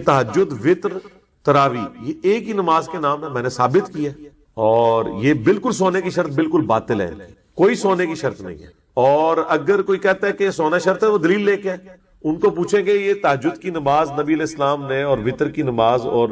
تہجد، وطر، تراوی یہ ایک ہی نماز کے نام ہے، میں نے ثابت کیا، اور یہ بالکل سونے کی شرط بالکل باطل ہے، کوئی سونے کی شرط نہیں ہے۔ اور اگر کوئی کہتا ہے کہ سونا شرط ہے، وہ دلیل لے کے آئے، ان کو پوچھیں گے یہ تہجد کی نماز نبی علیہ السلام نے اور وطر کی نماز اور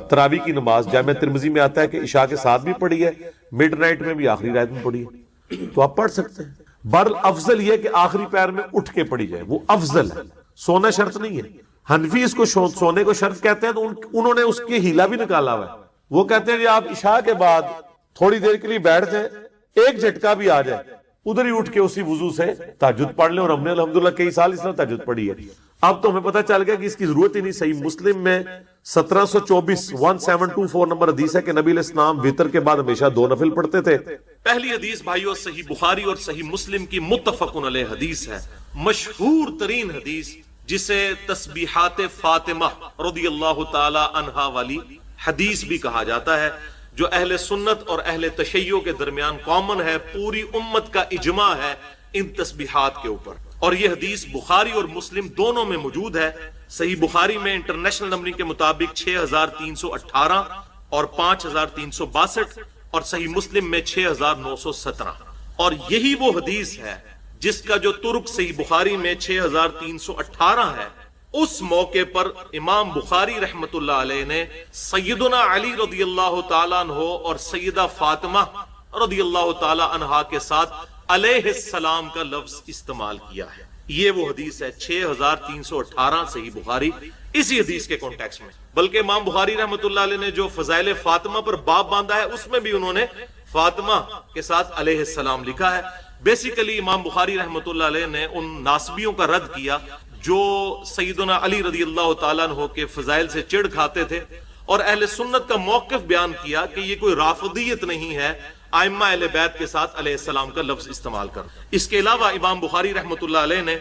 تراوی کی نماز جامع ترمذی میں آتا ہے کہ عشاء کے ساتھ بھی پڑھی ہے، مڈ نائٹ میں بھی، آخری رات میں پڑھی ہے، تو آپ پڑھ سکتے ہیں۔ بہرحال افضل یہ کہ آخری پیر میں اٹھ کے پڑھی جائے، وہ افضل ہے، سونا شرط نہیں ہے۔ حنفی اس کو سونے کو شرط کہتے ہیں، تو انہوں نے اس کے ہیلا بھی نکالا ہوا ہے۔ وہ کہتے ہیں کہ آپ عشاء کے بعد تھوڑی دیر کے لیے بیٹھ جائیں، ایک جھٹکا بھی آ جائے، ادھر ہی اٹھ کے اسی وضو سے تہجد پڑھ لیں، اور ہم نے الحمدللہ کئی سال اس طرح تہجد پڑھی ہے۔ اب تو ہمیں پتہ چل گیا کہ اس کی ضرورت ہی نہیں۔ صحیح مسلم میں 1724 نمبر حدیث ہے کہ نبی علیہ السلام وطر کے بعد ہمیشہ 2 نفل پڑھتے تھے۔ پہلی حدیث بھائیو صحیح بخاری اور صحیح مسلم کی متفق علیہ حدیث ہے، مشہور ترین حدیث، جسے تسبیحات فاطمہ رضی اللہ تعالی عنہا والی حدیث بھی کہا جاتا ہے، جو اہل سنت اور اہل تشیع کے درمیان کامن ہے، پوری امت کا اجماع ہے ان تسبیحات کے اوپر۔ اور یہ حدیث بخاری اور مسلم دونوں میں موجود ہے۔ صحیح بخاری میں انٹرنیشنل نمبرنگ کے مطابق 6318 اور 5362، اور صحیح مسلم میں 6917، اور یہی وہ حدیث ہے جس کا جو ترک صحیح بخاری میں 6318 ہے، اس موقع پر امام بخاری رحمت اللہ علیہ نے سیدنا علی رضی اللہ تعالیٰ عنہ اور سیدہ فاطمہ رضی اللہ تعالیٰ عنہا کے ساتھ علیہ السلام کا لفظ استعمال کیا ہے۔ یہ وہ حدیث ہے 6318 صحیح بخاری، اسی حدیث کے کانٹیکسٹ میں۔ بلکہ امام بخاری رحمت اللہ علیہ نے جو فضائل فاطمہ پر باب باندھا ہے، اس میں بھی انہوں نے فاطمہ کے ساتھ علیہ السلام لکھا ہے۔ بیسیکلی امام بخاری رحمت اللہ علیہ نے ان ناسبیوں کا رد کیا جو سیدنا علی رضی اللہ تعالیٰ عنہ کے فضائل سے چڑ کھاتے تھے، اور اہل سنت کا موقف بیان کیا کہ یہ کوئی رافضیت نہیں ہے ائمہ اہل بیت کے ساتھ علیہ السلام کا لفظ استعمال کر۔ اس کے علاوہ امام بخاری رحمت اللہ علیہ نے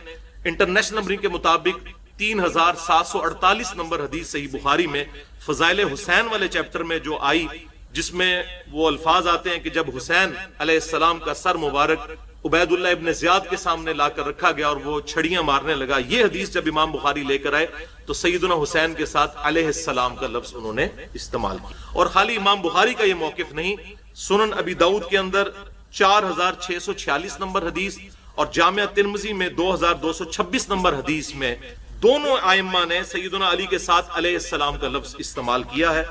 انٹرنیشنل نمبرنگ کے مطابق 3748 نمبر حدیث صحیح بخاری میں فضائل حسین والے چیپٹر میں جو آئی، جس میں وہ الفاظ آتے ہیں کہ جب حسین علیہ السلام کا سر مبارک عبید اللہ ابن زیاد کے سامنے لا کر رکھا گیا اور وہ چھڑیاں مارنے لگا، یہ حدیث جب امام بخاری لے کر آئے تو سیدنا حسین کے ساتھ علیہ السلام کا لفظ انہوں نے استعمال کیا۔ اور خالی امام بخاری کا یہ موقف نہیں، سنن ابی داؤد کے اندر 4646 نمبر حدیث اور جامعہ ترمذی میں 2226 نمبر حدیث میں دونوں ائمہ نے سیدنا علی کے ساتھ علیہ السلام کا لفظ استعمال کیا ہے۔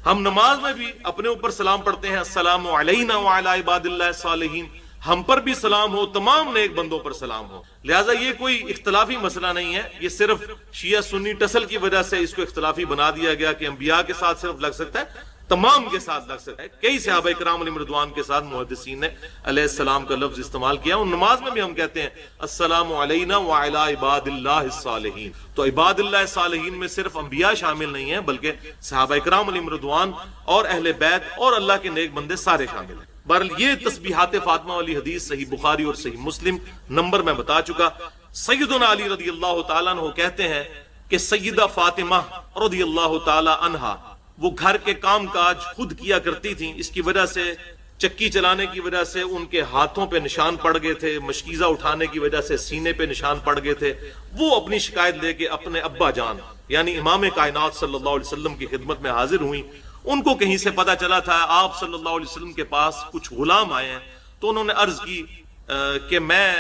ہم نماز میں بھی اپنے اوپر سلام پڑھتے ہیں، السلام علینا وعلی عباد اللہ الصالحین، ہم پر بھی سلام ہو، تمام نیک بندوں پر سلام ہو۔ لہٰذا یہ کوئی اختلافی مسئلہ نہیں ہے، یہ صرف شیعہ سنی ٹسل کی وجہ سے اس کو اختلافی بنا دیا گیا کہ انبیاء کے ساتھ صرف لگ سکتا ہے، تمام کے ساتھ لگ سکتا ہے۔ کئی صحابہ کرام علیہم رضوان کے ساتھ محدثین نے علیہ السلام کا لفظ استعمال کیا، اور نماز میں بھی ہم کہتے ہیں السلام علینا وعلی عباد اللہ الصالحین۔ تو عباد اللہ الصالحین میں صرف انبیاء شامل نہیں ہیں، بلکہ صحابہ کرام علیہم رضوان اور اہل بیت اور اللہ کے نیک بندے سارے شامل ہیں۔ بہرحال یہ تسبیحات فاطمہ والی حدیث صحیح بخاری اور صحیح مسلم نمبر میں بتا چکا۔ سیدنا علی رضی اللہ تعالیٰ عنہ کہتے ہیں کہ سیدہ فاطمہ رضی اللہ تعالیٰ عنہا وہ گھر کے کام کاج خود کیا کرتی تھیں، اس کی وجہ سے چکی چلانے کی وجہ سے ان کے ہاتھوں پہ نشان پڑ گئے تھے، مشکیزہ اٹھانے کی وجہ سے سینے پہ نشان پڑ گئے تھے۔ وہ اپنی شکایت لے کے اپنے ابا جان یعنی امام کائنات صلی اللہ علیہ وسلم کی خدمت میں حاضر ہوئیں۔ ان کو کہیں سے پتا چلا تھا آپ صلی اللہ علیہ وسلم کے پاس کچھ غلام آئے ہیں، تو انہوں نے عرض کی کہ میں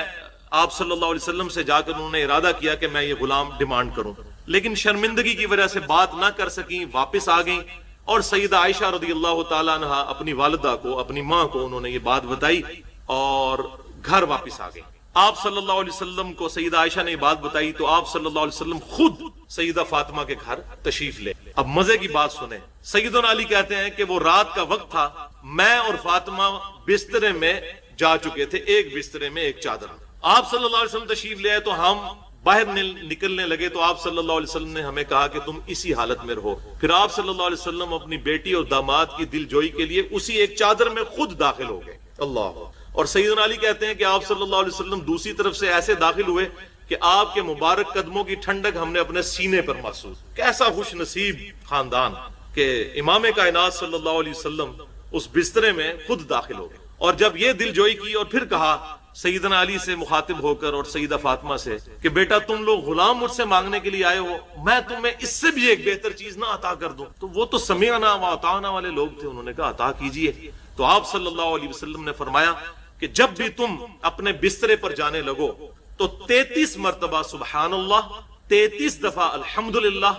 آپ صلی اللہ علیہ وسلم سے جا کر انہوں نے ارادہ کیا کہ میں یہ غلام ڈیمانڈ کروں، لیکن شرمندگی کی وجہ سے بات نہ کر سکیں، واپس آ گئیں، اور سیدہ عائشہ رضی اللہ تعالیٰ عنہ اپنی والدہ کو، اپنی ماں کو انہوں نے یہ بات بتائی اور گھر واپس آ گئیں۔ آپ صلی اللہ علیہ وسلم کو سیدہ عائشہ نے یہ بات بتائی تو آپ صلی اللہ علیہ وسلم خود سیدہ فاطمہ کے گھر تشریف لے۔ اب مزے کی بات سنیں، سیدنا علی کہتے ہیں کہ وہ رات کا وقت تھا، میں اور فاطمہ بسترے میں جا چکے تھے، ایک بسترے میں ایک چادر۔ آپ صلی اللہ علیہ وسلم تشریف لے آئے تو ہم باہر نکلنے لگے تو آپ صلی اللہ علیہ وسلم نے ہمیں کہا کہ تم اسی حالت میں رہو۔ پھر آپ صلی اللہ علیہ وسلم اپنی بیٹی اور داماد کی دل جوئی کے لیے اسی ایک چادر میں خود داخل ہو گئے۔ اللہ۔ اور سیدنا علی کہتے ہیں کہ آپ صلی اللہ علیہ وسلم دوسری طرف سے ایسے داخل ہوئے کہ آپ کے مبارک قدموں کی ٹھنڈک ہم نے اپنے سینے پر محسوس۔ کیسا خوش نصیب خاندان کہ امام کائنات صلی اللہ علیہ وسلم اس بسترے میں خود داخل ہو گئے۔ اور جب یہ دل جوئی کی اور پھر کہا سیدنا علی سے مخاطب ہو کر اور سیدہ فاطمہ سے کہ بیٹا تم لوگ غلام مجھ سے مانگنے کے لیے آئے ہو، میں تمہیں اس سے بھی ایک بہتر چیز نہ عطا کر دوں؟ تو وہ تو سمعنا و اطعنا والے لوگ تھے، انہوں نے کہا عطا کیجئے۔ تو آپ صلی اللہ علیہ وسلم نے فرمایا کہ جب بھی تم اپنے بسترے پر جانے لگو تو 33 مرتبہ سبحان اللہ، 33 دفعہ الحمدللہ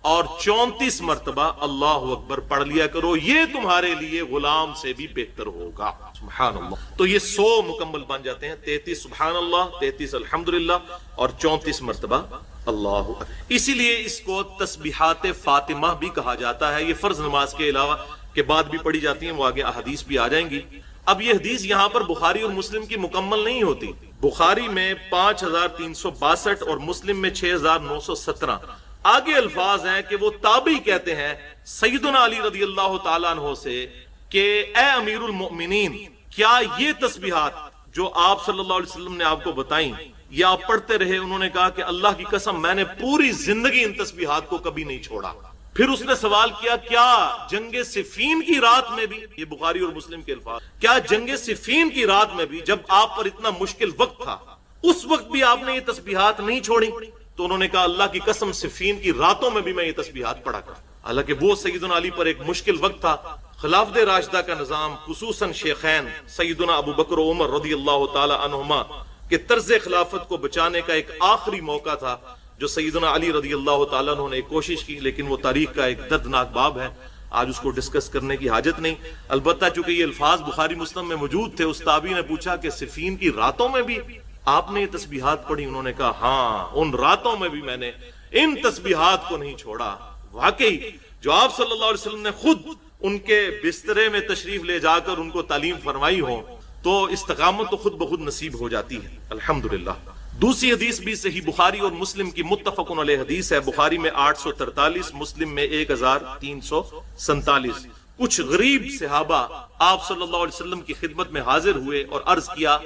اور 34 مرتبہ اللہ اکبر پڑھ لیا کرو، یہ تمہارے لیے غلام سے بھی بہتر ہوگا۔ سبحان اللہ۔ تو یہ 100 مکمل بن جاتے ہیں، 33 سبحان اللہ، 33 الحمدللہ اور 34 مرتبہ اللہ اکبر۔ اسی لیے اس کو تسبیحات فاطمہ بھی کہا جاتا ہے۔ یہ فرض نماز کے علاوہ کے بعد بھی پڑھی جاتی ہیں، وہ آگے احادیث بھی آ جائیں گی۔ اب یہ حدیث یہاں پر بخاری اور مسلم کی مکمل نہیں ہوتی۔ بخاری میں 5362 اور مسلم میں 6917 آگے الفاظ ہیں کہ وہ تابعی کہتے ہیں سیدنا علی رضی اللہ تعالیٰ عنہ سے کہ اے امیر المؤمنین، کیا یہ تسبیحات جو آپ صلی اللہ علیہ وسلم نے آپ کو بتائیں یہ آپ پڑھتے رہے؟ انہوں نے کہا کہ اللہ کی قسم میں نے پوری زندگی ان تسبیحات کو کبھی نہیں چھوڑا۔ پھر اس نے سوال کیا کیا جنگ صفین کی رات میں بھی، یہ بخاری اور مسلم کے الفاظ، کیا جنگ صفین کی رات میں بھی جب آپ پر اتنا مشکل وقت تھا اس وقت بھی آپ نے یہ تسبیحات نہیں چھوڑی؟ تو انہوں نے کہا اللہ کی قسم صفین کی راتوں میں بھی میں یہ تسبیحات پڑھا کرتا۔ حالانکہ وہ سیدنا علی پر ایک مشکل وقت تھا، خلافت راشدہ کا نظام، خصوصاً شیخین سیدنا ابو بکر و عمر رضی اللہ تعالی عنہما کے طرز خلافت کو بچانے کا ایک آخری موقع تھا جو سیدنا علی رضی اللہ تعالیٰ عنہ نے کوشش کی، لیکن وہ تاریخ کا ایک دردناک باب ہے، آج اس کو ڈسکس کرنے کی حاجت نہیں۔ البتہ چونکہ یہ الفاظ بخاری مسلم میں موجود تھے، اس تابعی نے پوچھا کہ صفین کی راتوں میں بھی آپ نے یہ تسبیحات پڑھی؟ انہوں نے کہا ہاں، ان راتوں میں بھی میں نے ان تسبیحات کو نہیں چھوڑا۔ واقعی جو آپ صلی اللہ علیہ وسلم نے خود ان کے بسترے میں تشریف لے جا کر ان کو تعلیم فرمائی ہو تو استقامت تو خود بخود نصیب ہو جاتی ہے، الحمدللہ۔ دوسری حدیث بھی صحیح بخاری اور مسلم کی متفق علیہ حدیث ہے، بخاری میں 843، مسلم میں 1347۔ کچھ غریب صحابہ آپ صلی اللہ علیہ وسلم کی خدمت میں حاضر ہوئے اور عرض کیا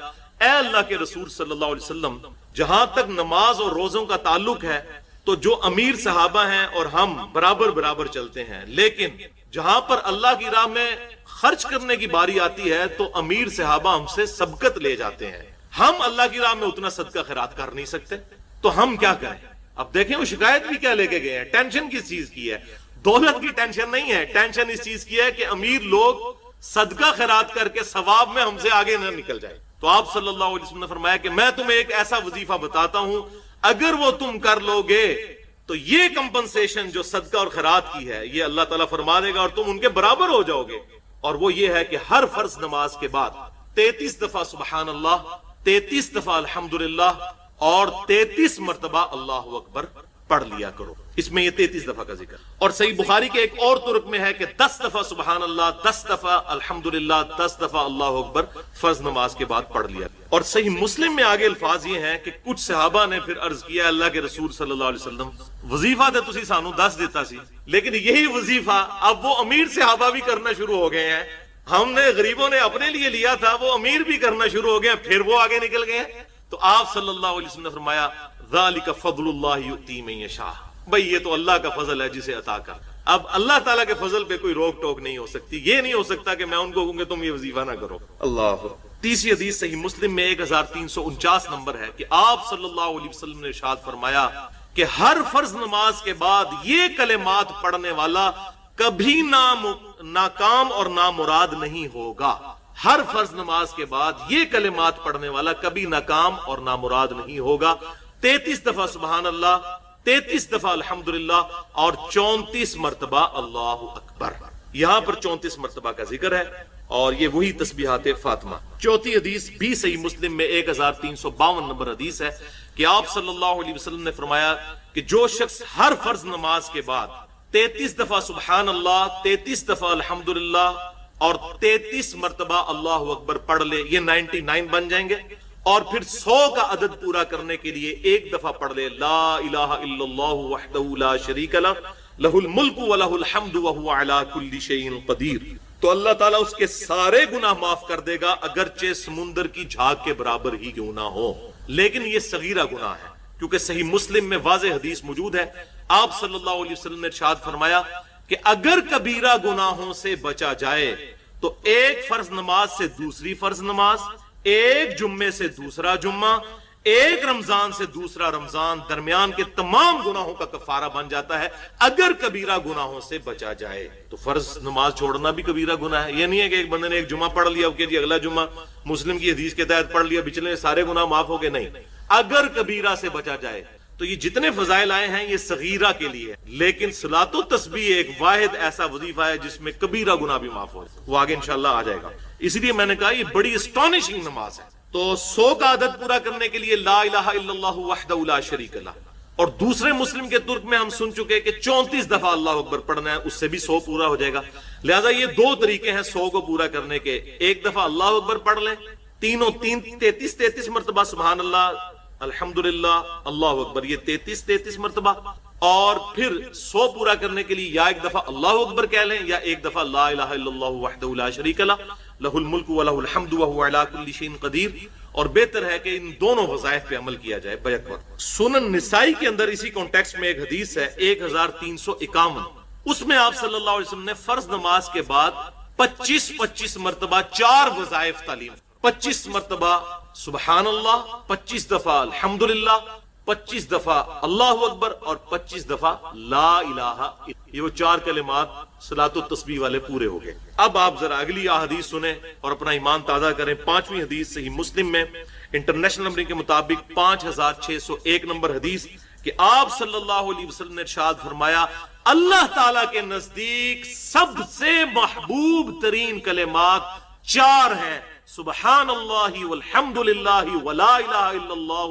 اے اللہ کے رسول صلی اللہ علیہ وسلم، جہاں تک نماز اور روزوں کا تعلق ہے تو جو امیر صحابہ ہیں اور ہم برابر برابر چلتے ہیں، لیکن جہاں پر اللہ کی راہ میں خرچ کرنے کی باری آتی ہے تو امیر صحابہ ہم سے سبقت لے جاتے ہیں، ہم اللہ کی راہ میں اتنا صدقہ خیرات کر نہیں سکتے، تو ہم کیا کریں؟ اب دیکھیں وہ شکایت بھی کیا لے کے گئے ہیں، ٹینشن کس چیز کی ہے؟ دولت کی ٹینشن نہیں ہے، ٹینشن اس چیز کی ہے کہ امیر لوگ صدقہ خیرات کر کے ثواب میں ہم سے آگے نہ نکل جائے۔ تو آپ صلی اللہ علیہ وسلم نے فرمایا کہ میں تمہیں ایک ایسا وظیفہ بتاتا ہوں، اگر وہ تم کر لو گے تو یہ کمپنسیشن جو صدقہ اور خیرات کی ہے یہ اللہ تعالیٰ فرما دے گا اور تم ان کے برابر ہو جاؤ گے، اور وہ یہ ہے کہ ہر فرض نماز کے بعد 33 دفعہ سبحان اللہ، 33 دفعہ الحمدللہ اور 33 مرتبہ اللہ اکبر پڑھ لیا کرو۔ اس میں یہ 33 دفعہ کا ذکر، اور صحیح بخاری کے ایک اور طرق میں ہے کہ 10 دفعہ سبحان اللہ، 10 دفعہ الحمدللہ، 10 دفعہ اللہ اکبر فرض نماز کے بعد پڑھ لیا۔ اور صحیح مسلم میں آگے الفاظ یہ ہیں کہ کچھ صحابہ نے پھر عرض کیا اللہ کے رسول صلی اللہ علیہ وسلم، وظیفہ تو تسی سانو 10 دیتا سی، لیکن یہی وظیفہ اب وہ امیر صحابہ بھی کرنا شروع ہو گئے ہیں، ہم نے غریبوں نے اپنے لیے لیا تھا، وہ امیر بھی کرنا شروع ہو گئے، پھر وہ آگے نکل گئے۔ تو آپ صلی اللہ علیہ وسلم نے فرمایا ذالک فضل اللہ یؤتی من یشاء، بھئی یہ تو اللہ کا فضل ہے جسے عطا کر۔ اب اللہ تعالیٰ کے فضل پہ کوئی روک ٹوک نہیں ہو سکتی، یہ نہیں ہو سکتا کہ میں ان کو کہوں کہ تم یہ وظیفہ نہ کرو۔ اللہ۔ تیسری حدیث صحیح مسلم میں 1349 نمبر ہے کہ آپ صلی اللہ علیہ وسلم نے ارشاد فرمایا کہ ہر فرض نماز کے بعد یہ کلمات پڑھنے والا کبھی ناکام اور نامراد نہیں ہوگا۔ ہر فرض نماز کے بعد یہ کلمات پڑھنے والا کبھی ناکام اور نامراد نہیں ہوگا۔ 33 دفعہ سبحان اللہ، 33 دفعہ الحمدللہ اور 34 مرتبہ اللہ اکبر۔ یہاں پر 34 مرتبہ کا ذکر ہے اور یہ وہی تسبیحات فاطمہ۔ چوتھی حدیث بھی صحیح مسلم میں 1352 نمبر حدیث ہے کہ آپ صلی اللہ علیہ وسلم نے فرمایا کہ جو شخص ہر فرض نماز کے بعد 33 دفعہ سبحان اللہ، 33 دفعہ الحمدللہ اور 33 مرتبہ اللہ اکبر پڑھ لے، یہ 99 بن جائیں گے، اور پھر 100 کا عدد پورا کرنے کے لیے ایک دفعہ پڑھ لے لا الہ الا اللہ وحدہ لا شریک لہ لہ الملک ولہ الحمد وہو علی کل شیء قدیر، تو اللہ تعالیٰ اس کے سارے گناہ معاف کر دے گا اگرچہ سمندر کی جھاگ کے برابر ہی کیوں نہ ہو۔ لیکن یہ صغیرہ گناہ ہے، کیونکہ صحیح مسلم میں واضح حدیث موجود ہے، آپ صلی اللہ علیہ وسلم نے ارشاد فرمایا کہ اگر کبیرہ گناہوں سے بچا جائے تو ایک فرض نماز سے دوسری فرض نماز، ایک جمعے سے دوسرا جمعہ، ایک رمضان سے دوسرا رمضان، درمیان کے تمام گناہوں کا کفارہ بن جاتا ہے اگر کبیرہ گناہوں سے بچا جائے۔ تو فرض نماز چھوڑنا بھی کبیرہ گناہ ہے۔ یہ نہیں ہے کہ ایک بندے نے ایک جمعہ پڑھ لیا کہ جی اگلا جمعہ مسلم کی حدیث کے تحت پڑھ لیا پچھلے سارے گناہ معاف ہو گئے، نہیں، اگر کبیرہ سے بچا جائے۔ تو یہ جتنے فضائل آئے ہیں یہ صغیرہ کے لیے ہے، لیکن صلاۃ و تسبیح ایک واحد ایسا وظیفہ ہے جس میں کبیرہ گناہ بھی معاف ہو، وہ آگے انشاءاللہ آ جائے گا۔ اسی لیے میں نے کہا یہ بڑی اسٹانشنگ نماز ہے۔ تو 100 کا عدد پورا کرنے کے لیے لا الہ الا اللہ وحدہ لا شریک لہ، اور دوسرے مسلم کے ترک میں ہم سن چکے کہ 34 دفعہ اللہ اکبر پڑھنا ہے، اس سے بھی 100 پورا ہو جائے گا۔ لہذا یہ دو طریقے ہیں 100 کو پورا کرنے کے، ایک دفعہ اللہ اکبر پڑھ لیں، 33 مرتبہ سبحان اللہ الحمدللہ اللہ اکبر، یہ 33 مرتبہ، اور پھر 100 پورا کرنے کے لیے یا ایک دفعہ اللہ اکبر کہہ لیں یا ایک دفعہ لا الہ الا اللہ وحدہ لا شریک لہ لہ الملک ولہ الحمد وہو علی کل شیء قدیر، اور بہتر ہے کہ ان دونوں وظائف پہ عمل کیا جائے بیک وقت۔ سنن نسائی کے اندر اسی کانٹیکسٹ میں ایک حدیث ہے 1351، اس میں آپ صلی اللہ علیہ وسلم نے فرض نماز کے بعد 25 مرتبہ 4 وظائف تعلیم، 25 مرتبہ سبحان اللہ، 25 دفعہ الحمدللہ، 25 دفعہ اللہ اکبر، اور 25 دفعہ لا الہ، یہ وہ 4 کلمات صلاۃ و تسبیح والے پورے ہو گئے۔ اب آپ ذرا اگلی حدیث سنیں اور اپنا ایمان تازہ کریں۔ 5ویں حدیث صحیح مسلم میں انٹرنیشنل نمبر کے مطابق 5601 نمبر حدیث کہ آپ صلی اللہ علیہ وسلم نے ارشاد فرمایا اللہ تعالیٰ کے نزدیک سب سے محبوب ترین کلمات 4 ہیں، سبحان اللہ والحمد للہ ولا الہ الا اللہ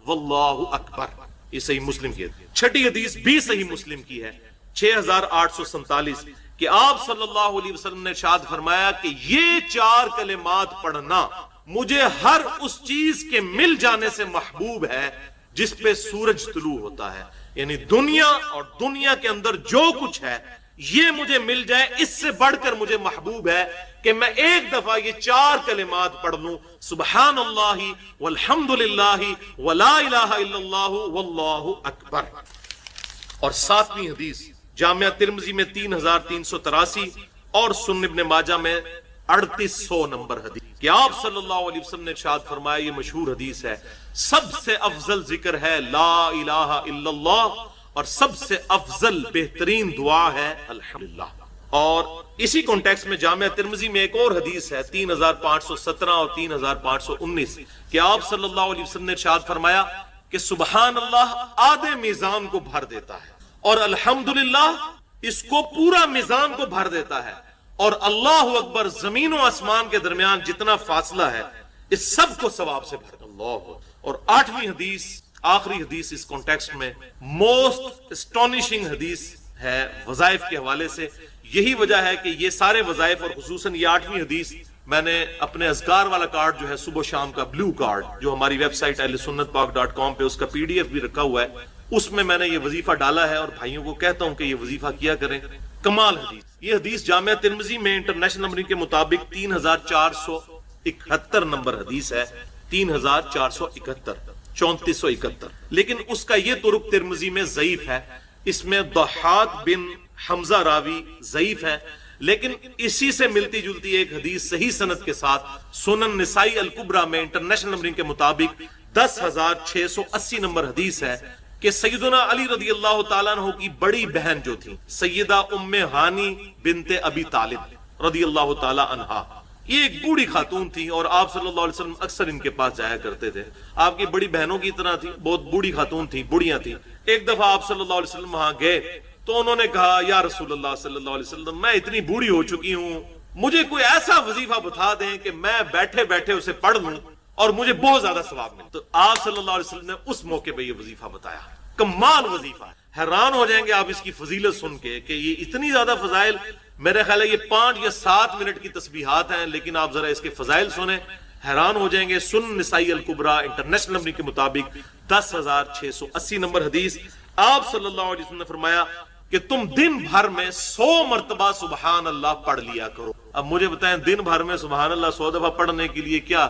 واللہ اکبر۔ یہ صحیح مسلم کی ہے۔ چھٹی حدیث بھی صحیح مسلم کی ہے 6847 کہ آپ صلی اللہ علیہ وسلم نے ارشاد فرمایا کہ یہ 4 کلمات پڑھنا مجھے ہر اس چیز کے مل جانے سے محبوب ہے جس پہ سورج طلوع ہوتا ہے، یعنی دنیا اور دنیا کے اندر جو کچھ ہے یہ مجھے مل جائے، اس سے بڑھ کر مجھے محبوب ہے کہ میں ایک دفعہ یہ 4 کلمات پڑھ لوں، سبحان اللہ والحمد للہ ولا الہ الا اللہ واللہ اکبر۔ اور 7ویں حدیث جامعہ ترمذی میں 3383 اور سنن ابن ماجہ میں 3800 نمبر حدیث کہ آپ صلی اللہ علیہ وسلم نے ارشاد فرمایا، یہ مشہور حدیث ہے، سب سے افضل ذکر ہے لا الہ الا اللہ، اور سب سے افضل بہترین دعا ہے الحمدللہ۔ اور اسی کانٹیکس میں جامعہ ترمذی میں ایک اور حدیث ہے 3517 اور 3519 کہ آپ صلی اللہ علیہ وسلم نے ارشاد فرمایا کہ سبحان اللہ آدھے میزان کو بھر دیتا ہے، اور الحمدللہ اس کو پورا میزان کو بھر دیتا ہے، اور اللہ اکبر زمین و آسمان کے درمیان جتنا فاصلہ ہے اس سب کو ثواب سے بھر اللہ۔ اور 8ویں حدیث آخری حدیث اس کانٹیکسٹ میں موسٹ اسٹانشنگ حدیث ہے وظائف کے حوالے سے۔ یہی وجہ ہے کہ یہ سارے وظائف اور خصوصاً یہ 8ویں حدیث میں نے اپنے اذکار والا کارڈ جو ہے صبح و شام کا بلو کارڈ جو ہماری ویب سائٹ ahlsunnatpak.com پہ اس کا PDF بھی رکھا ہوا ہے، اس میں میں نے یہ وظیفہ ڈالا ہے اور بھائیوں کو کہتا ہوں کہ یہ وظیفہ کیا کریں۔ کمال حدیث، یہ حدیث جامعہ ترمذی میں انٹرنیشنل نمبر کے مطابق 3471 نمبر حدیث ہے، 3471 3471، لیکن اس کا یہ طرق ترمذی میں ضعیف ہے، اس میں ضحاک بن حمزہ راوی ضعیف ہے، لیکن اسی سے ملتی جلتی ایک حدیث صحیح سند کے ساتھ سنن نسائی الکبریٰ میں انٹرنیشنل نمبر کے مطابق 10680 نمبر حدیث ہے کہ سیدنا علی رضی اللہ تعالیٰ عنہ کی بڑی بہن جو تھی سیدہ ام ہانی بنت ابی طالب رضی اللہ تعالیٰ عنہا، یہ ایک بوڑھی خاتون تھی اور آپ صلی اللہ علیہ وسلم اکثر ان کے پاس جایا کرتے تھے، آپ کی بڑی بہنوں کی طرح تھی، بہت بوڑھی خاتون تھی، بوڑھیاں تھی۔ ایک دفعہ آپ صلی اللہ علیہ وسلم وہاں گئے تو انہوں نے کہا یا رسول اللہ صلی اللہ علیہ وسلم میں اتنی بوڑھی ہو چکی ہوں، مجھے کوئی ایسا وظیفہ بتا دیں کہ میں بیٹھے بیٹھے اسے پڑھ لوں اور مجھے بہت زیادہ ثواب ملے۔ تو آپ صلی اللہ علیہ وسلم نے اس موقع پہ یہ وظیفہ بتایا، کمال وظیفہ ہے، حیران ہو جائیں گے آپ اس کی فضیلت سن کے کہ یہ اتنی زیادہ فضائل، میرے خیال ہے یہ 5 یا 7 منٹ کی تسبیحات ہیں، لیکن آپ ذرا اس کے فضائل سنیں، حیران ہو جائیں گے۔ سنن نسائی الکبریٰ انٹرنیشنل نمبر کے مطابق 10680 نمبر حدیث، آپ صلی اللہ علیہ وسلم نے فرمایا کہ تم دن بھر میں 100 مرتبہ سبحان اللہ پڑھ لیا کرو۔ اب مجھے بتائیں دن بھر میں سبحان اللہ 100 دفعہ پڑھنے کے لیے کیا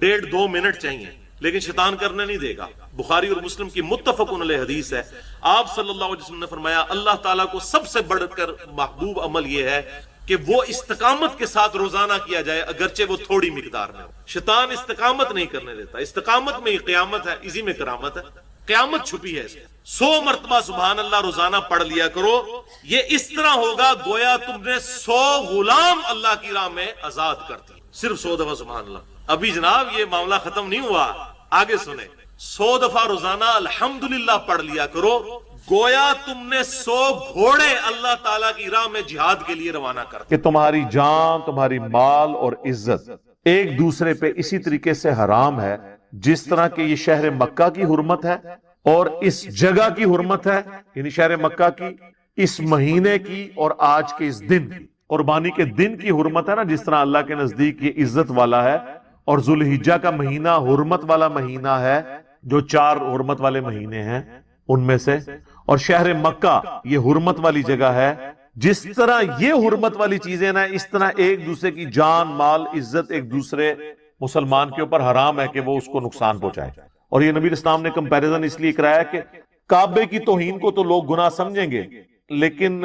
1.5-2 منٹ چاہیے، لیکن شیطان کرنے نہیں دے گا۔ بخاری اور مسلم کی متفقن علیہ حدیث ہے، آپ صلی اللہ علیہ وسلم نے فرمایا اللہ تعالیٰ کو سب سے بڑھ کر محبوب عمل یہ ہے کہ وہ استقامت کے ساتھ روزانہ کیا جائے اگرچہ وہ تھوڑی مقدار میں ہو. شیطان استقامت نہیں کرنے دیتا. استقامت میں قیامت ہے, اسی میں کرامت ہے. قیامت چھپی ہے اس میں. 100 مرتبہ سبحان اللہ روزانہ پڑھ لیا کرو. یہ اس طرح ہوگا گویا تم نے 100 غلام اللہ کی راہ میں آزاد کر دی, صرف 100 دفعہ سبحان اللہ. ابھی جناب یہ معاملہ ختم نہیں ہوا, آگے سنیں. 100 دفعہ روزانہ الحمدللہ پڑھ لیا کرو, گویا تم نے 100 گھوڑے اللہ تعالیٰ کی راہ میں جہاد کے لیے روانہ کر کہ تمہاری جان, تمہاری مال اور عزت ایک دوسرے پہ اسی طریقے سے حرام ہے جس طرح کہ یہ شہر مکہ کی حرمت ہے اور اس جگہ کی حرمت ہے, یعنی شہر مکہ کی, اس مہینے کی اور آج کے اس دن کی, قربانی کے دن کی حرمت ہے نا, جس طرح اللہ کے نزدیک یہ عزت والا ہے اور ذوالحجہ کا مہینہ حرمت والا مہینہ ہے, جو 4 حرمت والے مہینے ہیں ان میں سے, اور شہر مکہ یہ حرمت والی جگہ ہے. جس طرح یہ حرمت والی چیزیں نا, اس طرح ایک دوسرے کی جان, مال, عزت ایک دوسرے مسلمان کے اوپر حرام ہے کہ وہ اس کو نقصان پہنچائے. اور یہ نبی اسلام نے کمپیریزن اس لیے کرایا کہ کعبے کی توہین کو تو لوگ گناہ سمجھیں گے لیکن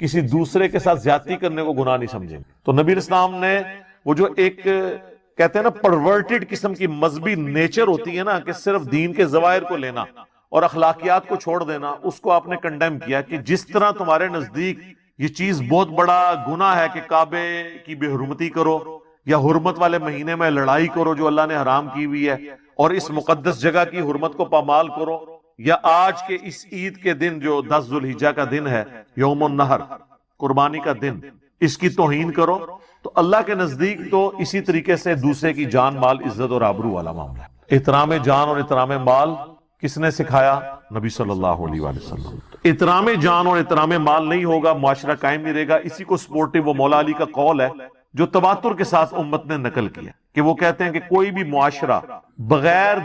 کسی دوسرے کے ساتھ زیادتی کرنے کو گناہ نہیں سمجھیں گے. تو نبی اسلام نے وہ جو ایک کہتے ہیں نا پرورٹڈ قسم کی مذہبی نیچر ہوتی ہے نا, کہ صرف دین کے ظواہر کو لینا اور اخلاقیات کو چھوڑ دینا, اس کو آپ نے کنڈیم کیا کہ جس طرح تمہارے نزدیک یہ چیز بہت بڑا گناہ ہے کہ کعبے کی بے حرمتی کرو یا حرمت والے مہینے میں لڑائی کرو جو اللہ نے حرام کی ہوئی ہے, اور اس مقدس جگہ کی حرمت کو پامال کرو, یا آج کے اس عید کے دن جو 10 ذوالحجہ کا دن ہے, یوم النحر, قربانی کا دن, اس کی توہین کرو, تو اللہ کے نزدیک تو اسی طریقے سے دوسرے کی جان, مال, عزت اور آبرو والا معاملہ ہے. احترام جان اور احترام مال کس نے سکھایا؟ نبی صلی اللہ علیہ وآلہ وسلم. احترام جان اور احترام مال نہیں ہوگا, معاشرہ قائم نہیں رہے گا. اسی کو سپورٹو وہ مولا علی کا قول ہے جو تواتر کے ساتھ امت نے نقل کیا, کہ وہ کہتے ہیں کہ کوئی بھی معاشرہ بغیر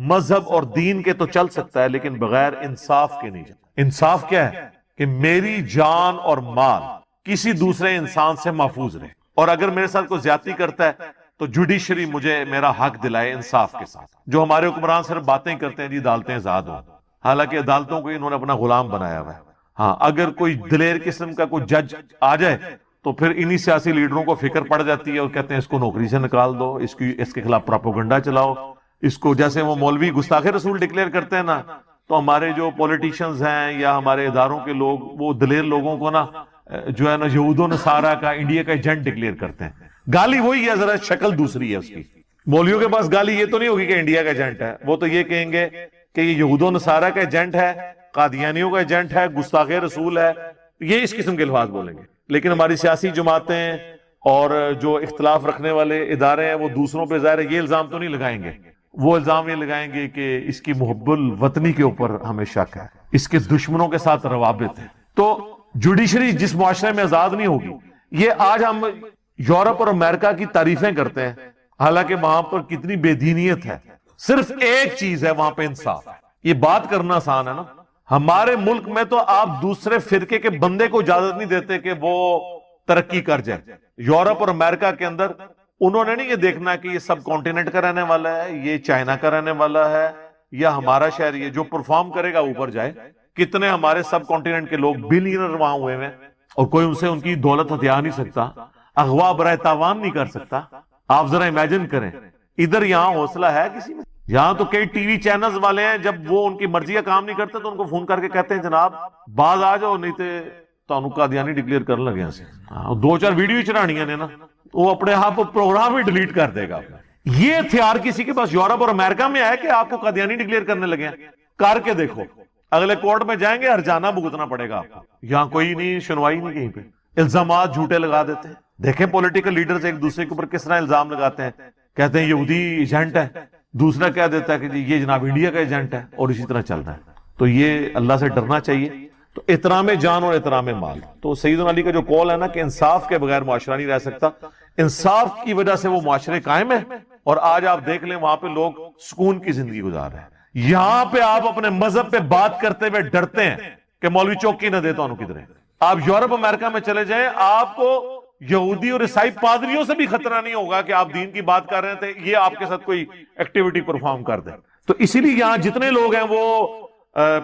مذہب اور دین کے تو چل سکتا ہے لیکن بغیر انصاف کے نہیں چلتا. انصاف کیا ہے؟ کہ میری جان اور مال کسی دوسرے انسان سے محفوظ رہے, اور اگر میرے ساتھ کوئی زیادتی کرتا ہے تو جوڈیشری مجھے میرا حق دلائے انصاف کے ساتھ. جو ہمارے حکمران صرف باتیں کرتے ہیں جی عدالتیں آزاد ہوں, حالانکہ عدالتوں کو انہوں نے اپنا غلام بنایا ہوا ہے. ہاں, اگر کوئی دلیر قسم کا کوئی جج آ جائے تو پھر انہی سیاسی لیڈروں کو فکر پڑ جاتی ہے اور کہتے ہیں اس کو نوکری سے نکال دو, اس کے خلاف پراپوگنڈا چلاؤ, اس کو, جیسے وہ مولوی گستاخ رسول ڈکلیئر کرتے ہیں نا, تو ہمارے جو پولیٹیشنز ہیں یا ہمارے اداروں کے لوگ وہ دلیر لوگوں کو نا جو ہے نا یہود و نصارہ کا, انڈیا کا ایجنٹ ڈکلیئر کرتے ہیں. گالی وہی ہے, ذرا شکل دوسری ہے اس کی. مولویوں کے پاس گالی یہ تو نہیں ہوگی کہ انڈیا کا ایجنٹ ہے, وہ تو یہ کہیں گے کہ یہ یہود و نصارہ کا ایجنٹ ہے, قادیانیوں کا ایجنٹ ہے, گستاخ رسول ہے, یہ اس قسم کے الفاظ بولیں گے. لیکن ہماری سیاسی جماعتیں اور جو اختلاف رکھنے والے ادارے ہیں وہ دوسروں پہ ظاہر ہے یہ الزام تو نہیں لگائیں گے, وہ الزام یہ لگائیں گے کہ اس کی محب الوطنی کے اوپر ہمیں شک ہے, اس کے دشمنوں کے ساتھ روابط ہیں. تو جوڈیشری جس معاشرے میں آزاد نہیں ہوگی, یہ آج ہم یورپ اور امریکہ کی تعریفیں کرتے ہیں, حالانکہ وہاں پر کتنی بے دینیت ہے. صرف ایک چیز ہے وہاں پہ, انصاف. یہ بات کرنا آسان ہے نا, ہمارے ملک میں تو آپ دوسرے فرقے کے بندے کو اجازت نہیں دیتے کہ وہ ترقی کر جائے. یورپ اور امریکہ کے اندر انہوں نے نہیں یہ دیکھنا کہ یہ سب کانٹیننٹ کا رہنے والا ہے, یہ چائنا کا رہنے والا ہے یا ہمارا شہری ہے, جو پرفارم کرے گا اوپر جائے. کتنے ہمارے سب کانٹیننٹ کے لوگ بلینر وہاں ہوئے ہیں اور کوئی ان سے ان کی دولت ہتھیا نہیں سکتا, اغوا برائے تاوان نہیں کر سکتا. آپ ذرا امیجن کریں, ادھر یہاں حوصلہ ہے کسی میں؟ یہاں تو کئی ٹی وی چینلز والے ہیں, جب وہ ان کی مرضی کا کام نہیں کرتے تو ان کو فون کر کے کہتے ہیں جناب باز آ جاؤ نہیں تو انہوں قادیانی ڈکلیئر کرنے لگے ہیں. 2-4 ویڈیو چڑھانی ہے نا, وہ اپنے آپ پروگرام ہی ڈیلیٹ کر دے گا. یہ ہتھیار کسی کے پاس یورپ اور امریکہ میں ہے کہ آپ کو قادیانی ڈکلیئر کرنے لگے ہیں؟ کر کے دیکھو, اگلے کورٹ میں جائیں گے ہرجانہ بھگتنا پڑے گا آپ کو. یہاں کوئی نہیں, سنوائی نہیں کہیں پہ, الزامات جھوٹے لگا دیتے ہیں. دیکھیں پولیٹیکل لیڈرز ایک دوسرے کے اوپر کس طرح الزام لگاتے ہیں, کہتے ہیں یہودی ایجنٹ ہے, دوسرا کہہ دیتا ہے کہ یہ جناب انڈیا کا ایجنٹ ہے, اور اسی طرح چل رہا ہے. تو یہ اللہ سے ڈرنا چاہیے. تو احترام جان اور احترام مال, تو سیدنا علی کا جو قول ہے نا کہ انصاف کے بغیر معاشرہ نہیں رہ سکتا, انصاف کی وجہ سے وہ معاشرے قائم ہیں. اور آج آپ دیکھ لیں وہاں پہ لوگ سکون کی زندگی گزار رہے ہیں. یہاں پہ آپ اپنے مذہب پہ بات کرتے ہوئے ڈرتے ہیں کہ مولوی چوکی نہ دے تو کدھر. آپ یورپ امریکہ میں چلے جائیں, آپ کو یہودی اور عیسائی پادریوں سے بھی خطرہ نہیں ہوگا کہ آپ دین کی بات کر رہے تھے, یہ آپ کے ساتھ کوئی ایکٹیویٹی پرفارم کر دیں. تو اسی لیے یہاں جتنے لوگ ہیں وہ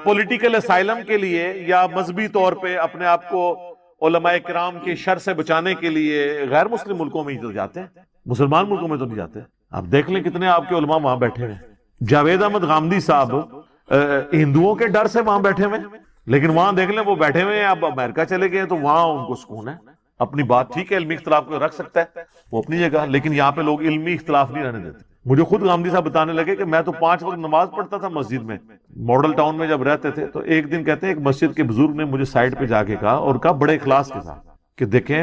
پولیٹیکل اسائلم کے لیے یا مذہبی طور پہ اپنے آپ کو علماء کرام کے شر سے بچانے کے لیے غیر مسلم ملکوں میں ہی تو جاتے ہیں، مسلمان ملکوں میں تو نہیں جاتے. آپ دیکھ لیں کتنے آپ کے علماء وہاں بیٹھے ہوئے ہیں. جاوید احمد غامدی صاحب ہندوؤں کے ڈر سے وہاں بیٹھے ہوئے ہیں، لیکن وہاں دیکھ لیں وہ بیٹھے ہوئے ہیں. اب امریکہ چلے گئے تو وہاں ان کو سکون ہے. اپنی بات ٹھیک ہے، علمی اختلاف کو رکھ سکتا ہے وہ اپنی جگہ، لیکن یہاں پہ لوگ علمی اختلاف نہیں رہنے دیتے. مجھے خود غامدی صاحب بتانے لگے کہ میں تو 5 وقت نماز پڑھتا تھا مسجد میں، ماڈل ٹاؤن میں جب رہتے تھے. تو ایک دن کہتے ہیں ایک مسجد کے بزرگ نے مجھے سائڈ پہ جا کے کہا، اور کہا بڑے اخلاص کے ساتھ کہ دیکھیں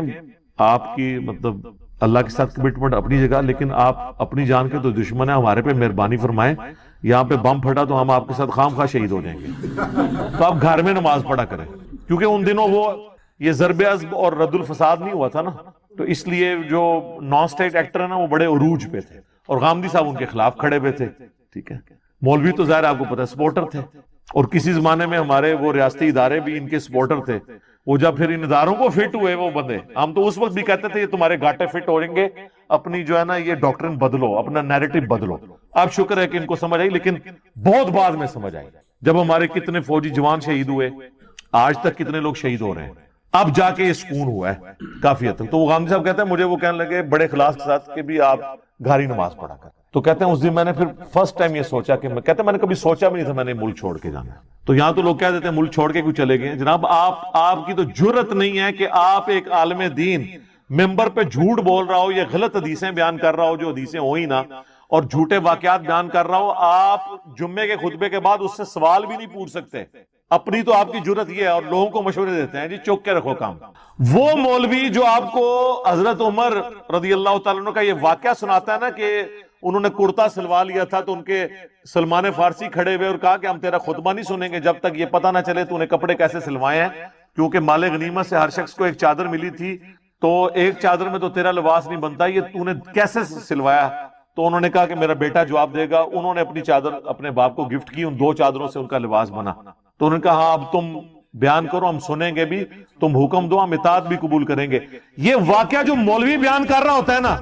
آپ کی مطلب اللہ کے ساتھ کمٹمنٹ اپنی جگہ، لیکن آپ اپنی جان کے تو دشمن ہیں، ہمارے پہ مہربانی فرمائیں، یہاں پہ بم پھٹا تو ہم آپ کے ساتھ خام خواہ شہید ہو جائیں گے، تو آپ گھر میں نماز پڑھا کریں. کیونکہ ان دنوں وہ یہ ضرب عزم اور رد الفساد نہیں ہوا تھا نا، تو اس لیے جو نان اسٹیٹ ایکٹر ہیں نا وہ بڑے عروج پہ تھے، اور غامدی صاحب ان کے خلاف کھڑے ہوئے تھے. ٹھیک ہے، مولوی تو ظاہر آپ کو پتہ ہے سپورٹر تھے، اور کسی زمانے میں ہمارے وہ ریاستی ادارے بھی ان کے سپورٹر تھے. وہ جب پھر ان اداروں کو فٹ ہوئے وہ بندے، ہم تو اس وقت بھی کہتے تھے یہ تمہارے گاٹے فٹ ہو جائیں گے، اپنی جو ہے نا یہ ڈاکٹرن بدلو، اپنا نیریٹو بدلو. اب شکر ہے کہ ان کو سمجھ آئی، لیکن بہت بعد میں سمجھ آئی جب ہمارے کتنے فوجی جوان شہید ہوئے، آج تک کتنے لوگ شہید ہو رہے ہیں، اب جا کے یہ سکون ہوا ہے کافی حد تک. تو وہ غامدی صاحب کہتے ہیں مجھے وہ کہنے لگے بڑے اخلاص کے ساتھ کہ بھی آپ گھر ہی نماز پڑھا کر. تو کہتے ہیں اس دن میں نے پھر فرسٹ ٹائم یہ سوچا کہ میں نے کبھی سوچا بھی نہیں تھا میں نے ملک چھوڑ کے جانا. تو یہاں تو لوگ کہہ دیتے ہیں ملک چھوڑ کے کیوں چلے گئے. جناب آپ کی تو جرت نہیں ہے کہ آپ ایک عالم دین ممبر پہ جھوٹ بول رہا ہو، یہ غلط حدیثیں بیان کر رہا ہو جو حدیثیں ہوئی نا، اور جھوٹے واقعات بیان کر رہا ہو. آپ جمعے کے خطبے کے بعد اس سے سوال بھی نہیں پوچھ سکتے. اپنی تو آپ کی جرت یہ ہے، اور لوگوں کو مشورے دیتے ہیں جی چوک کے رکھو کام. وہ مولوی جو آپ کو حضرت عمر رضی اللہ تعالیٰ عنہ کا یہ واقعہ سناتا ہے نا کہ انہوں نے کرتا سلوا لیا تھا، تو ان کے سلمان فارسی کھڑے ہوئے اور کہا کہ ہم تیرا خطبہ نہیں سنیں گے جب تک یہ پتہ نہ چلے تو انہیں کپڑے کیسے سلوائے ہیں، کیونکہ مال غنیمت سے ہر شخص کو ایک چادر ملی تھی، تو ایک چادر میں تو تیرا لباس نہیں بنتا، یہ تو نے کیسے سلوایا. تو انہوں نے کہا کہ میرا بیٹا جواب دے گا. انہوں نے اپنی چادر اپنے باپ کو گفٹ کی، ان 2 چادروں سے ان کا لباس بنا. تو انہوں نے کہا ہاں اب تم بیان کرو، ہم سنیں گے بھی، تم حکم دو، ہم اطاعت بھی قبول کریں گے. یہ واقعہ جو مولوی بیان کر رہا ہوتا ہے نا،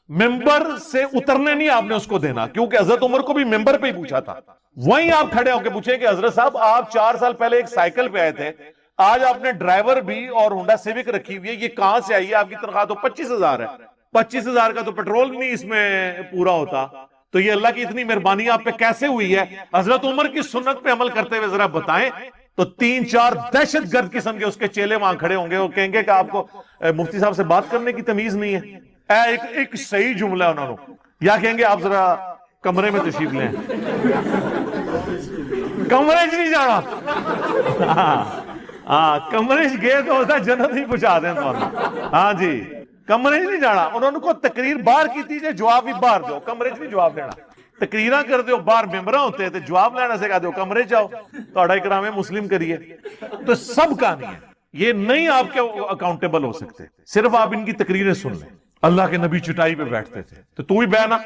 ممبر سے اترنے نہیں آپ نے اس کو دینا، کیونکہ حضرت عمر کو بھی ممبر پہ ہی پوچھا تھا. وہیں آپ کھڑے ہو کے پوچھے کہ حضرت صاحب آپ 4 سال پہلے ایک سائیکل پہ آئے تھے، آج آپ نے ڈرائیور بھی اور ہونڈا سیوک رکھی ہوئی ہے، یہ کہاں سے آئی ہے؟ آپ کی تنخواہ تو 25,000 ہے، 25,000 کا تو پیٹرول نہیں اس میں پورا ہوتا. تو یہ اللہ کی اتنی مہربانی آپ پہ کیسے ہوئی ہے؟ حضرت عمر کی سنت پہ عمل کرتے ہوئے ذرا بتائیں. تو 3-4 دہشت گرد قسم کے اس کے چیلے وہاں کھڑے ہوں گے، وہ کہیں گے کہ آپ کو مفتی صاحب سے بات کرنے کی تمیز نہیں ہے. ایک صحیح جملہ انہوں نے، یا کہیں گے آپ ذرا کمرے میں تشریف لیں. کمرے چ نہیں جانا، ہاں کمرے چ گئے تو ہوتا جنت ہی پہنچا دیں تو. ہاں جی کمرے چ نہیں جانا. انہوں نے کو تقریر باہر کی تھی جی، جواب بھی باہر دو، کمرے چ نہیں جواب دینا. تقریراں کر دیو باہر ممبر ہوتے تو جواب لینا سے کہا دیو کمرے جاؤ تھوڑا اکرام مسلم کریے. تو سب کا نہیں ہے، یہ نہیں آپ کے اکاؤنٹیبل ہو سکتے، صرف آپ ان کی تقریریں سن لیں. اللہ کے نبی چٹائی پہ بیٹھتے تھے تو بھی بینا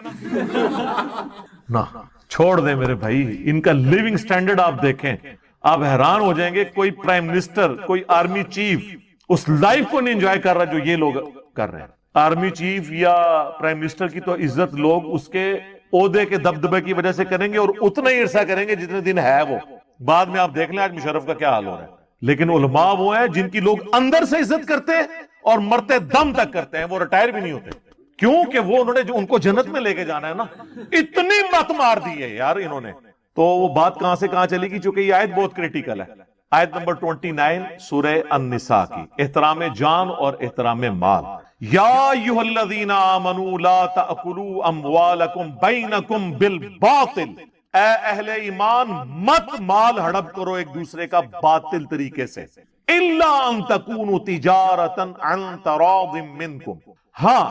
نہ چھوڑ دیں میرے بھائی. ان کا لیونگ سٹینڈرڈ آپ دیکھیں، آپ حیران ہو جائیں گے. کوئی پرائم منسٹر، کوئی آرمی چیف اس لائف کو نہیں انجوائے کر رہا جو یہ لوگ کر رہے ہیں. آرمی چیف یا پرائم منسٹر کی تو عزت لوگ اس کے عہدے کے دبدبے کی وجہ سے کریں گے، اور اتنا ہی عرصہ کریں گے جتنے دن ہے وہ. بعد میں آپ دیکھ لیں آج مشرف کا کیا حال ہو رہا ہے. لیکن علماء وہ ہیں جن کی لوگ اندر سے عزت کرتے ہیں اور مرتے دم تک کرتے ہیں، وہ ریٹائر بھی نہیں ہوتے، کیونکہ وہ انہوں نے جو ان کو جنت میں لے کے جانا ہے نا. اتنی مت مار دی ہے یار انہوں نے. تو وہ بات کہاں سے کہاں چلے گی، چونکہ یہ آیت بہت کریٹیکل ہے. آیت نمبر 29 سورہ النساء کی، احترام جان اور احترام مال. یا ایھا الذین آمنوا لا تأکلوا اموالکم بینکم بالباطل، اے اہل ایمان مت مال ہڑپ کرو ایک دوسرے کا باطل طریقے سے. الا ان تکونوا تجارتا عن تراض منکم، ہاں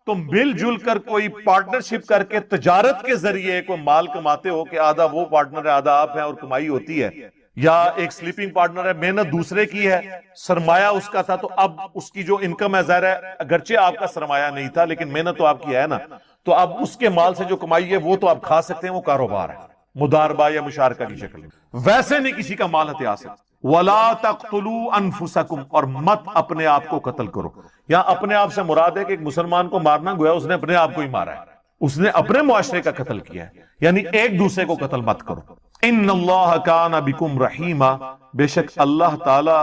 تم مل جل کر کوئی پارٹنرشپ کر کے تجارت کے ذریعے کوئی مال کماتے ہو کہ آدھا وہ پارٹنر ہے آدھا آپ ہے اور کمائی ہوتی ہے، یا ایک سلیپنگ پارٹنر ہے، محنت دوسرے کی ہے، سرمایہ اس کا تھا تو اب اس کی جو انکم ہے ظاہر ہے اگرچہ آپ کا سرمایہ نہیں تھا لیکن محنت تو آپ کی ہے نا، تو اب اس کے مال سے جو کمائی ہے وہ تو آپ کھا سکتے ہیں، وہ کاروبار ہے مداربہ یا مشارکہ کی شکل میں. ویسے نہیں کسی کا مال ہتھیا سکتے. وَلَا تَقْتُلُوا أَنفُسَكُمْ، اور مت اپنے آپ کو قتل کرو. یہاں اپنے آپ سے مراد ہے کہ ایک مسلمان کو مارنا گویا اس نے اپنے آپ کو ہی مارا ہے، اس نے اپنے معاشرے کا قتل کیا ہے، یعنی ایک دوسرے کو قتل مت کرو. ان اللہ کان بکم رحیما، بے شک اللہ تعالی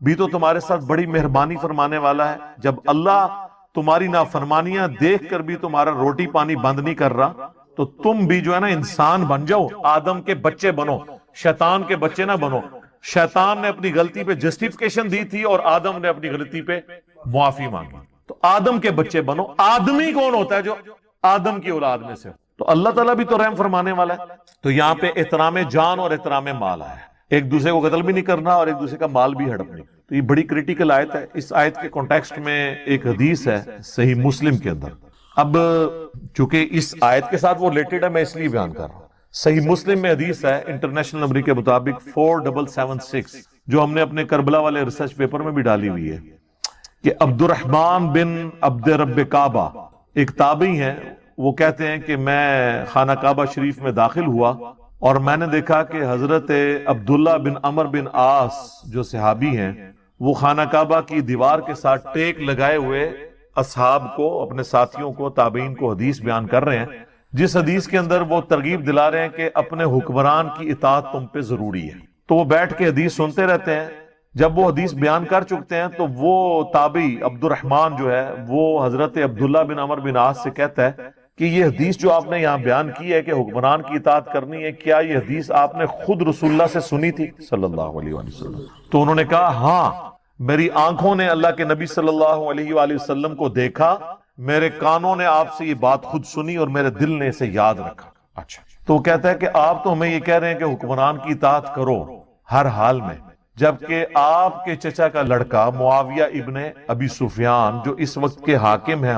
بھی تو تمہارے ساتھ بڑی مہربانی فرمانے والا ہے. جب اللہ تمہاری نافرمانیاں دیکھ کر بھی تمہارا روٹی پانی بند نہیں کر رہا تو تم بھی جو ہے نا انسان بن جاؤ, آدم کے بچے بنو, شیطان کے بچے نہ بنو. شیطان نے اپنی غلطی پہ جسٹیفیکیشن دی تھی اور آدم نے اپنی غلطی پہ معافی مانگی. تو آدم کے بچے بنو. آدمی کون ہوتا ہے؟ جو آدم کی اولاد میں سے. تو اللہ تعالیٰ بھی تو رحم فرمانے والا ہے. تو یہاں پہ احترام جان اور احترام مال آیا ہے. ایک دوسرے کو قتل بھی نہیں کرنا اور ایک دوسرے کا مال بھی ہڑپ نہیں. تو یہ بڑی کریٹیکل آیت ہے. اس آیت کے کانٹیکسٹ میں ایک حدیث ہے صحیح مسلم کے اندر. اب چونکہ اس آیت کے ساتھ وہ ریلیٹڈ ہے میں اس لیے بیان کر رہا ہوں. صحیح مسلم میں حدیث ہے انٹرنیشنل نمبر کے مطابق 4776, جو ہم نے اپنے کربلا والے ریسرچ پیپر میں بھی ڈالی ہوئی ہے, کہ عبد الرحمن بن عبد رب کعبہ ایک تابعی ہیں. وہ کہتے ہیں کہ میں خانہ کعبہ شریف میں داخل ہوا اور میں نے دیکھا کہ حضرت عبداللہ بن عمر بن عاص جو صحابی ہیں وہ خانہ کعبہ کی دیوار کے ساتھ ٹیک لگائے ہوئے اصحاب کو, اپنے ساتھیوں کو, تابعین کو حدیث بیان کر رہے ہیں, جس حدیث کے اندر وہ ترغیب دلا رہے ہیں کہ اپنے حکمران کی اطاعت تم پہ ضروری ہے. تو وہ بیٹھ کے حدیث سنتے رہتے ہیں. جب وہ حدیث بیان کر چکتے ہیں تو وہ تابعی عبد الرحمن جو ہے وہ حضرت عبداللہ بن عمر بن عاص سے کہتا ہے کہ یہ حدیث جو آپ نے یہاں بیان کی ہے کہ حکمران کی اطاعت کرنی ہے, کیا یہ حدیث آپ نے خود رسول اللہ سے سنی تھی صلی اللہ علیہ وآلہ وسلم؟ تو انہوں نے کہا ہاں, میری آنکھوں نے اللہ کے نبی صلی اللہ علیہ وآلہ وسلم کو دیکھا, میرے کانوں نے آپ سے یہ بات خود سنی اور میرے دل نے اسے یاد رکھا. اچھا, تو وہ کہتا ہے کہ آپ تو ہمیں یہ کہہ رہے ہیں کہ حکمران کی اطاعت کرو ہر حال میں, جبکہ آپ کے چچا کا لڑکا معاویہ ابن ابی سفیان جو اس وقت کے حاکم ہیں,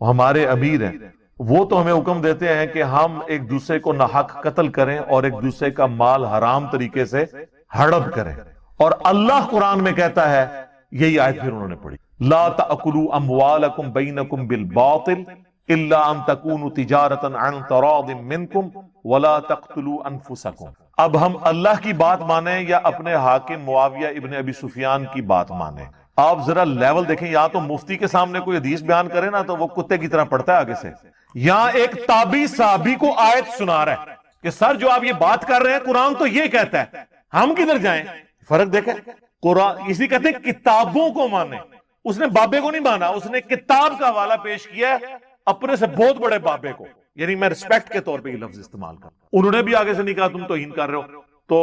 ہمارے امیر ہیں, وہ تو ہمیں حکم دیتے ہیں کہ ہم ایک دوسرے کو ناحق قتل کریں اور ایک دوسرے کا مال حرام طریقے سے ہڑپ کریں. اور اللہ قرآن میں کہتا ہے, یہی آیت پھر انہوں نے پڑھی, لا تأکلوا اموالکم بینکم بالباطل الا ان تکونوا تجارتا عن تراض منکم ولا تقتلوا انفسکم. اب ہم اللہ کی بات مانیں یا اپنے حاکم معاویہ ابن ابی سفیان کی بات مانیں؟ آپ ذرا لیول دیکھیں. یا تو مفتی کے سامنے کوئی حدیث بیان کرے نا تو وہ کتے کی طرح پڑھتا ہے آگے سے, یہاں ایک تابعی صحابی کو آیت سنا رہا ہے کہ سر جو آپ یہ بات کر رہے ہیں قرآن تو یہ کہتا ہے, ہم کدھر جائیں؟ فرق دیکھیں. قرآن اسی کہتے ہیں کتابوں کو مانے. اس نے بابے کو نہیں مانا, اس نے کتاب کا حوالہ پیش کیا ہے اپنے سے بہت بڑے بابے کو. یعنی میں رسپیکٹ کے طور پہ یہ لفظ استعمال کر. انہوں نے بھی آگے سے نہیں کہا تم توہین کر رہے ہو, تو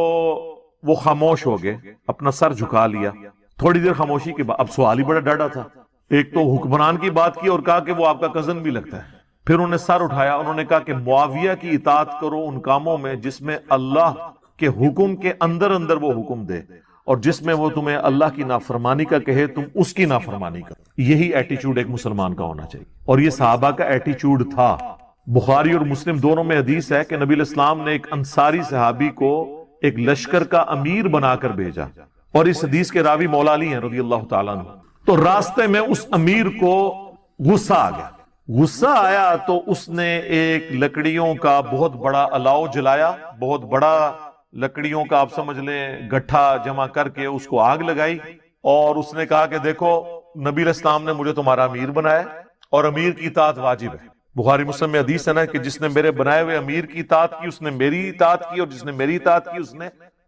وہ خاموش ہو گئے, اپنا سر جھکا لیا. تھوڑی دیر خاموشی کے بعد اب سوال ہی بڑا ڈاڑا تھا. ایک تو حکمران کی بات کی اور کہا کہ وہ آپ کا کزن بھی لگتا ہے. پھر انہوں نے سر اٹھایا, انہوں نے کہا کہ معاویہ کی اطاعت کرو ان کاموں میں جس میں اللہ کے حکم کے اندر اندر وہ حکم دے, اور جس میں وہ تمہیں اللہ کی نافرمانی کا کہے تم اس کی نافرمانی کرو. یہی ایٹیچیوڈ ایک مسلمان کا ہونا چاہیے, اور یہ صحابہ کا ایٹیچیوڈ تھا. بخاری اور مسلم دونوں میں حدیث ہے کہ نبی علیہ السلام نے ایک انصاری صحابی کو ایک لشکر کا امیر بنا کر بھیجا, اور اس حدیث کے راوی مولا علی ہیں رضی اللہ تعالیٰ عنہ. تو راستے میں اس امیر کو غصہ آ گیا. غصہ آیا تو اس نے ایک لکڑیوں کا بہت بڑا الاؤ جلایا, بہت بڑا لکڑیوں کا آپ سمجھ لیں گٹھا جمع کر کے اس کو آگ لگائی, اور اس نے کہا کہ دیکھو نبی علیہ السلام نے مجھے تمہارا امیر بنایا اور امیر کی اطاعت واجب ہے. بخاری مسلم میں حدیث ہے نا کہ جس نے میرے بنائے ہوئے امیر کی اطاعت کی اس نے میری اطاعت کی, اور جس نے میری اطاعت کی اس نے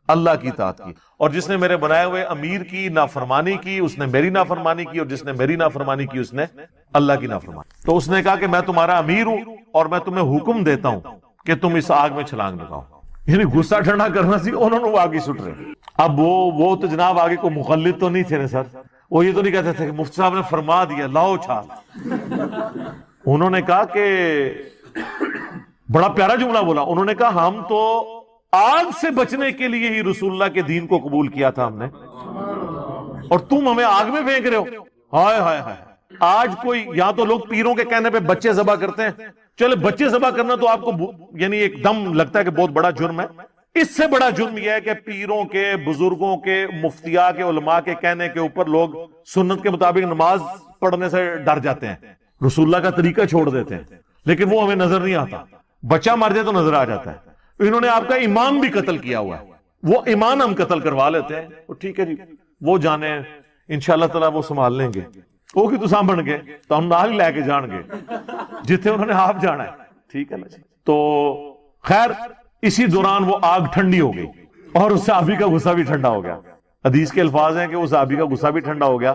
اللہ کی اطاعت کی, اور جس نے میرے بنائے ہوئے امیر کی نافرمانی کی اس نے میری نافرمانی کی, اور جس نے میری نافرمانی کی اس نے اللہ کی نافرمانی. تو اس نے کہا کہ میں تمہارا امیر ہوں اور میں تمہیں حکم دیتا ہوں کہ تم اس آگ میں چھلانگ لگاؤ. یعنی غصہ ٹھنڈا کرنا سی, انہوں نے آگے سٹ رہے. اب وہ تو جناب آگے کو مخلد تو نہیں تھے نا سر, وہ یہ تو نہیں کہتے تھے کہ مفتی صاحب نے فرما دیا لاؤ چھال. انہوں نے کہا کہ بڑا پیارا جملہ بولا, انہوں نے کہا ہم تو آگ سے بچنے کے لیے ہی رسول اللہ کے دین کو قبول کیا تھا ہم نے, اور تم ہمیں آگ میں پھینک رہے ہو. ہائے ہائے ہائے. آج کوئی یا تو لوگ پیروں کے کہنے پہ بچے ذبح کرتے ہیں, چلے بچے ذبح کرنا تو آپ کو یعنی ایک دم لگتا ہے کہ بہت بڑا جرم ہے. اس سے بڑا جرم یہ ہے کہ پیروں کے, بزرگوں کے, مفتیاء کے, علماء کے کہنے کے اوپر لوگ سنت کے مطابق نماز پڑھنے سے ڈر جاتے ہیں, رسول اللہ کا طریقہ چھوڑ دیتے ہیں, لیکن وہ ہمیں نظر نہیں آتا. بچہ مر جائے تو نظر آ جاتا ہے. انہوں نے آپ کا ایمان بھی قتل کیا ہوا ہے, وہ ایمان ہم قتل کروا لیتے ہیں. تو ٹھیک ہے جی, وہ جانے انشاءاللہ تعالیٰ وہ سنبھال لیں گے. وہ کی تو سامبھن گے تو ہم نال لے کے جان گے جتنے انہوں نے آپ جانا ہے. ٹھیک ہے نا جی. تو خیر اسی دوران وہ آگ ٹھنڈی ہو گئی اور اس صحابی کا غصہ بھی ٹھنڈا ہو گیا. حدیث کے الفاظ ہیں کہ اس صحابی کا غصہ بھی ٹھنڈا ہو گیا،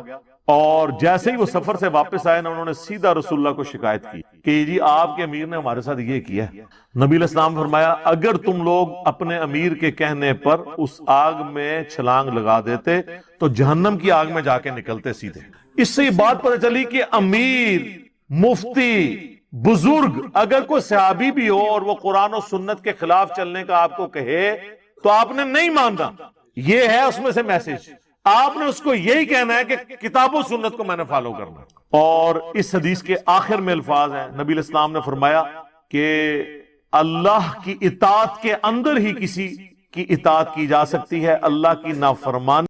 اور جیسے ہی وہ سفر سے واپس آئے نا، انہوں نے سیدھا رسول اللہ کو شکایت کی کہ جی آپ کے امیر نے ہمارے ساتھ یہ کیا ہے۔ نبی علیہ السلام نے فرمایا اگر تم لوگ اپنے امیر کے کہنے پر اس آگ میں چھلانگ لگا دیتے تو جہنم کی آگ میں جا کے نکلتے سیدھے۔ اس سے یہ بات پتہ چلی کہ امیر، مفتی، بزرگ اگر کوئی صحابی بھی ہو اور وہ قرآن و سنت کے خلاف چلنے کا آپ کو کہے تو آپ نے نہیں ماننا، یہ ہے اس میں سے میسج۔ آپ نے اس کو یہی کہنا ہے کہ کتاب و سنت کو میں نے فالو کرنا۔ اور اس حدیث کے آخر میں الفاظ ہیں، نبی علیہ السلام نے فرمایا کہ اللہ کی اطاعت کے اندر ہی کسی کی اطاعت کی جا سکتی ہے، اللہ کی نافرمانی